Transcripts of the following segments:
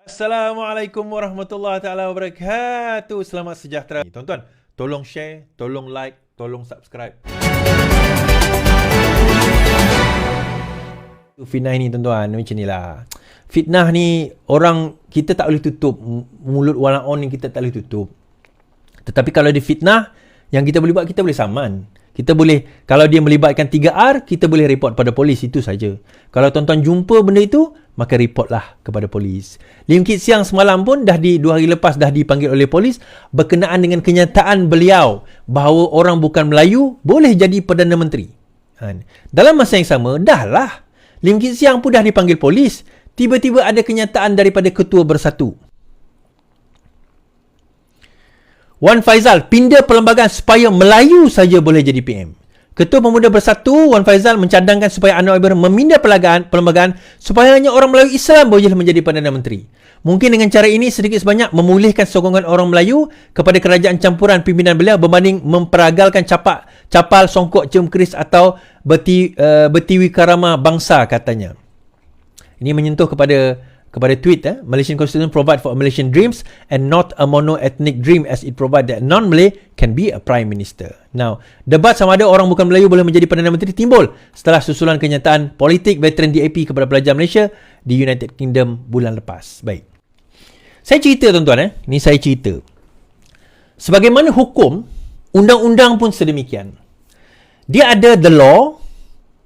Assalamualaikum warahmatullahi taala wabarakatuh. Selamat sejahtera. Tuan-tuan, tolong share, tolong like, tolong subscribe. Fitnah ni tuan-tuan, macam inilah. Fitnah ni orang kita tak boleh tutup. Mulut walaon ni kita tak boleh tutup. Tetapi kalau dia fitnah, yang kita boleh buat, kita boleh saman. Kita boleh, kalau dia melibatkan 3R, kita boleh report pada polis, itu saja. Kalau tuan-tuan jumpa benda itu, maka reportlah kepada polis. Lim Kit Siang semalam pun 2 hari lepas dah dipanggil oleh polis berkenaan dengan kenyataan beliau bahawa orang bukan Melayu boleh jadi Perdana Menteri. Dalam masa yang sama, dahlah Lim Kit Siang pun dah dipanggil polis. Tiba-tiba ada kenyataan daripada Ketua Bersatu. Wan Faizal pindah perlembagaan supaya Melayu saja boleh jadi PM. Ketua Pemuda Bersatu Wan Faizal mencadangkan supaya Anwar Ibrahim memindah perlembagaan supaya hanya orang Melayu Islam boleh menjadi Perdana Menteri. Mungkin dengan cara ini sedikit sebanyak memulihkan sokongan orang Melayu kepada kerajaan campuran pimpinan beliau berbanding memperagalkan capal songkok cium keris atau betiwi karama bangsa, katanya. Ini menyentuh kepada tweet, Malaysian Constitution provide for a Malaysian dreams and not a mono-ethnic dream as it provide that non-Malay can be a Prime Minister. Now, debat sama ada orang bukan Melayu boleh menjadi Perdana Menteri timbul setelah susulan kenyataan politik veteran DAP kepada pelajar Malaysia di United Kingdom bulan lepas. Baik. Saya cerita tuan-tuan, Ni saya cerita. Sebagaimana hukum, undang-undang pun sedemikian. Dia ada the law,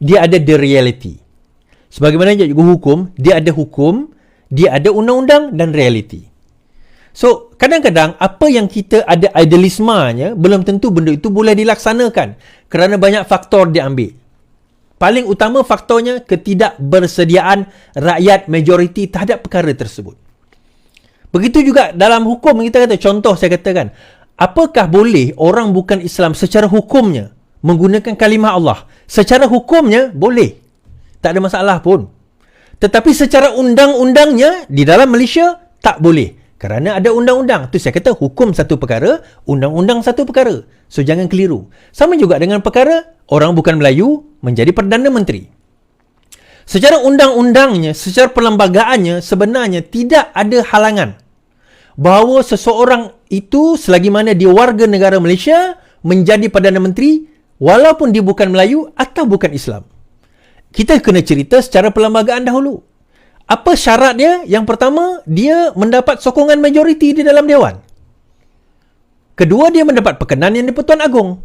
dia ada the reality. Sebagaimana juga hukum, dia ada hukum, dia ada undang-undang dan realiti. So, kadang-kadang apa yang kita ada idealismanya, belum tentu benda itu boleh dilaksanakan kerana banyak faktor diambil. Paling utama faktornya ketidakbersediaan rakyat majoriti terhadap perkara tersebut. Begitu juga dalam hukum kita kata, contoh saya katakan, apakah boleh orang bukan Islam secara hukumnya menggunakan kalimah Allah? Secara hukumnya boleh. Tak ada masalah pun. Tetapi secara undang-undangnya di dalam Malaysia tak boleh. Kerana ada undang-undang. Tu saya kata hukum satu perkara, undang-undang satu perkara. So jangan keliru. Sama juga dengan perkara orang bukan Melayu menjadi Perdana Menteri. Secara undang-undangnya, secara perlembagaannya sebenarnya tidak ada halangan bahawa seseorang itu selagi mana dia warga negara Malaysia menjadi Perdana Menteri walaupun dia bukan Melayu atau bukan Islam. Kita kena cerita secara perlembagaan dahulu. Apa syarat dia? Yang pertama, dia mendapat sokongan majoriti di dalam Dewan. Kedua, dia mendapat perkenan yang di-Pertuan Agong.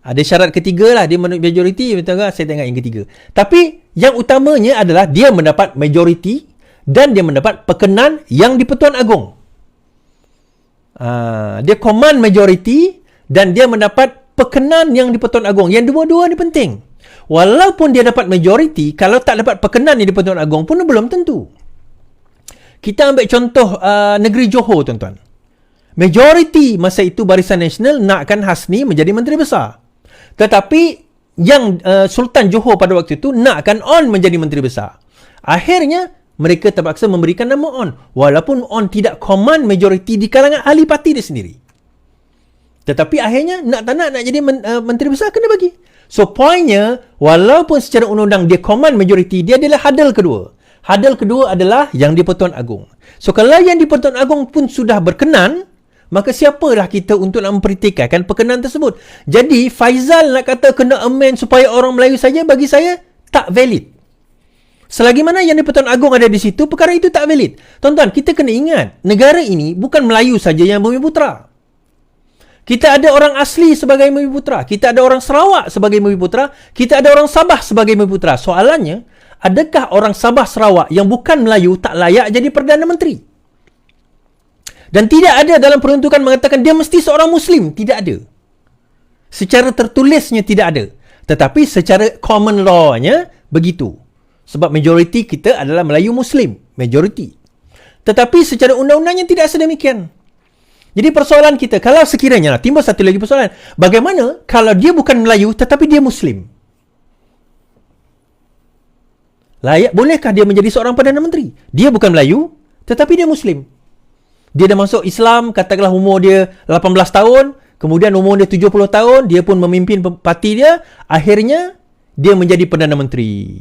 Ada syarat ketiga lah, dia mendapat majoriti, saya tengok yang ketiga. Tapi, yang utamanya adalah dia mendapat majoriti dan dia mendapat perkenan yang di-Pertuan Agong. Dia command majoriti dan dia mendapat perkenan yang di-Pertuan Agong. Yang dua-dua ni penting. Walaupun dia dapat majoriti, kalau tak dapat perkenan di Pertuan Agong pun belum tentu. Kita ambil contoh negeri Johor, tuan-tuan. Majoriti masa itu Barisan Nasional nakkan Hasni menjadi Menteri Besar. Tetapi yang Sultan Johor pada waktu itu nakkan On menjadi Menteri Besar. Akhirnya mereka terpaksa memberikan nama On. Walaupun On tidak command majoriti di kalangan ahli parti dia sendiri. Tetapi akhirnya nak tak nak jadi Menteri Besar kena bagi. So, poinnya, walaupun secara undang-undang dia command majoriti, dia adalah hadal kedua. Hadal kedua adalah yang di Pertuan Agong. So, kalau yang di Pertuan Agong pun sudah berkenan, maka siapalah kita untuk nak mempertikaikan perkenan tersebut. Jadi, Faizal nak kata kena amend supaya orang Melayu saja, bagi saya, tak valid. Selagi mana yang di Pertuan Agong ada di situ, perkara itu tak valid. Tuan-tuan, kita kena ingat, negara ini bukan Melayu saja yang Bumiputera. Kita ada orang asli sebagai Bumiputera. Kita ada orang Sarawak sebagai Bumiputera. Kita ada orang Sabah sebagai Bumiputera. Soalannya, adakah orang Sabah Sarawak yang bukan Melayu tak layak jadi Perdana Menteri? Dan tidak ada dalam peruntukan mengatakan dia mesti seorang Muslim. Tidak ada. Secara tertulisnya tidak ada. Tetapi secara common law-nya begitu. Sebab majoriti kita adalah Melayu Muslim. Majoriti. Tetapi secara undang-undangnya tidak sedemikian. Jadi persoalan kita, kalau sekiranya timbul satu lagi persoalan, bagaimana kalau dia bukan Melayu tetapi dia Muslim? Bolehkah dia menjadi seorang Perdana Menteri? Dia bukan Melayu tetapi dia Muslim. Dia dah masuk Islam, katakanlah umur dia 18 tahun, kemudian umur dia 70 tahun, dia pun memimpin parti dia, akhirnya dia menjadi Perdana Menteri.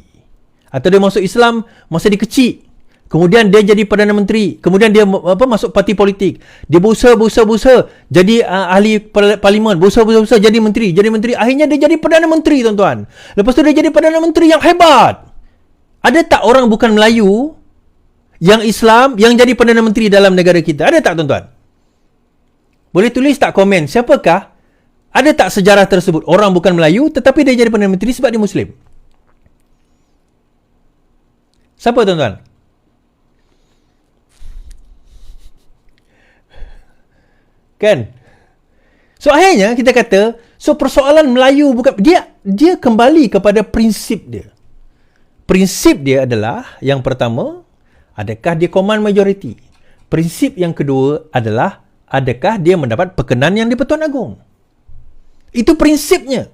Atau dia masuk Islam masa dia kecil, Kemudian dia jadi Perdana Menteri. Kemudian dia masuk parti politik. Dia berusaha jadi ahli parlimen. Berusaha jadi menteri. Akhirnya dia jadi Perdana Menteri, tuan-tuan. Lepas tu dia jadi Perdana Menteri yang hebat. Ada tak orang bukan Melayu yang Islam yang jadi Perdana Menteri dalam negara kita? Ada tak, tuan-tuan? Boleh tulis tak komen, siapakah? Ada tak sejarah tersebut? Orang bukan Melayu tetapi dia jadi Perdana Menteri sebab dia Muslim. Siapa, tuan-tuan? Kan? So akhirnya kita kata, so persoalan Melayu bukan, dia kembali kepada prinsip dia. Prinsip dia adalah, yang pertama, adakah dia command majority? Prinsip yang kedua adalah, adakah dia mendapat perkenan yang di Pertuan Agong? Itu prinsipnya.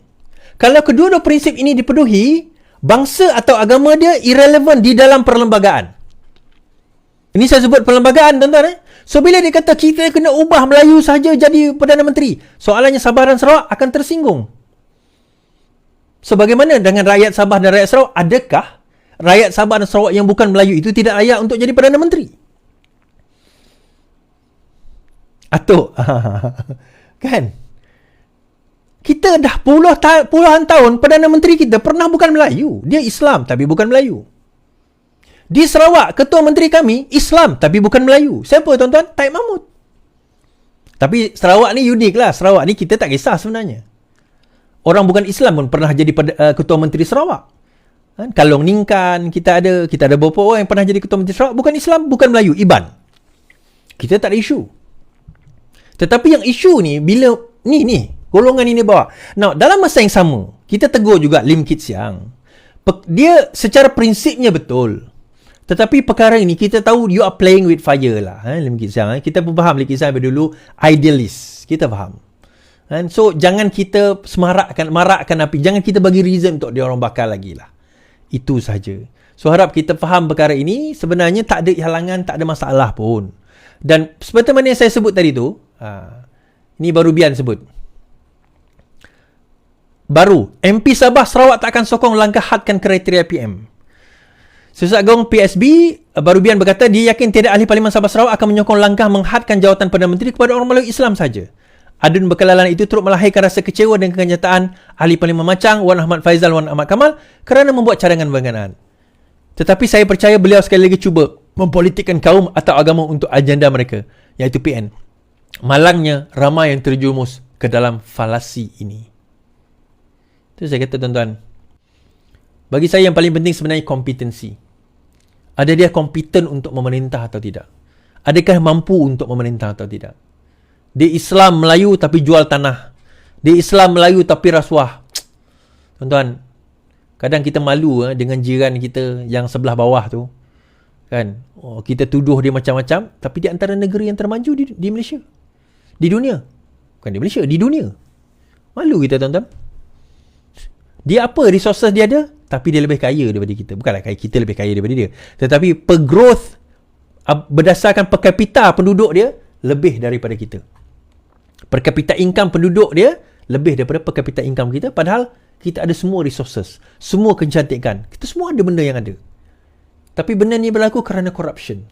Kalau kedua-dua prinsip ini dipenuhi, bangsa atau agama dia irrelevant di dalam perlembagaan. Ini saya sebut perlembagaan, tuan-tuan. So bila dia kata kita kena ubah Melayu saja jadi Perdana Menteri, soalannya Sabah dan Sarawak akan tersinggung. So bagaimana dengan rakyat Sabah dan rakyat Sarawak? Adakah rakyat Sabah dan Sarawak yang bukan Melayu itu tidak layak untuk jadi Perdana Menteri? Atau kan? Kita dah puluhan tahun Perdana Menteri kita pernah bukan Melayu. Dia Islam tapi bukan Melayu. Di Sarawak, Ketua Menteri kami Islam tapi bukan Melayu. Siapa, tuan-tuan? Taib Mahmud. Tapi Sarawak ni unik lah. Sarawak ni kita tak kisah sebenarnya. Orang bukan Islam pun pernah jadi Ketua Menteri Sarawak. Kalong Ningkan, kita ada beberapa orang yang pernah jadi Ketua Menteri Sarawak. Bukan Islam, bukan Melayu, Iban. Kita tak ada isu. Tetapi yang isu ni, bila ni golongan ini bawa. Now, dalam masa yang sama, kita tegur juga Lim Kit Siang. Dia secara prinsipnya betul. Tetapi perkara ini kita tahu you are playing with fire lah. Lim Kit Siang. Kita pun faham Lim Kit Siang dulu idealist. Kita faham. So, jangan kita marakkan api. Jangan kita bagi reason untuk dia orang bakar lagi lah. Itu saja. So, harap kita faham perkara ini. Sebenarnya tak ada halangan, tak ada masalah pun. Dan seperti mana yang saya sebut tadi tu, ini baru Bian sebut. Baru, MP Sabah Sarawak tak akan sokong langkah hadkan kriteria PM. Susat Agong PSB, Baru Bian berkata dia yakin tiada ahli Parlimen Sabah Sarawak akan menyokong langkah menghadkan jawatan Perdana Menteri kepada orang Melayu Islam saja. Adun berkelalan itu turut melahirkan rasa kecewa dengan kenyataan ahli Parlimen Macang, Wan Ahmad Faizal, Wan Ahmad Kamal kerana membuat cadangan berkenaan. Tetapi saya percaya beliau sekali lagi cuba mempolitikkan kaum atau agama untuk agenda mereka, iaitu PN. Malangnya ramai yang terjumus ke dalam falasi ini. Itu saya kata, tuan-tuan. Bagi saya yang paling penting sebenarnya kompetensi. Ada dia kompeten untuk memerintah atau tidak? Adakah mampu untuk memerintah atau tidak? Dia Islam Melayu tapi jual tanah. Dia Islam Melayu tapi rasuah. Tuan-tuan, kadang kita malu dengan jiran kita yang sebelah bawah tu. Kan? Kita tuduh dia macam-macam, tapi di antara negeri yang termaju di Malaysia. Di dunia. Bukan di Malaysia, di dunia. Malu kita, tuan-tuan. Dia apa resources dia ada? Tapi dia lebih kaya daripada kita. Bukanlah kita lebih kaya daripada dia. Tetapi per growth, berdasarkan per capita penduduk dia, lebih daripada kita. Per capita income penduduk dia, lebih daripada per capita income kita. Padahal, kita ada semua resources. Semua kecantikan. Kita semua ada benda yang ada. Tapi benda ni berlaku kerana corruption.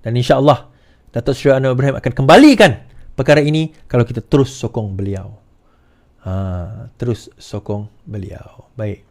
Dan insya-Allah, Datuk Seri Anwar Ibrahim akan kembalikan perkara ini kalau kita terus sokong beliau. Terus sokong beliau. Baik.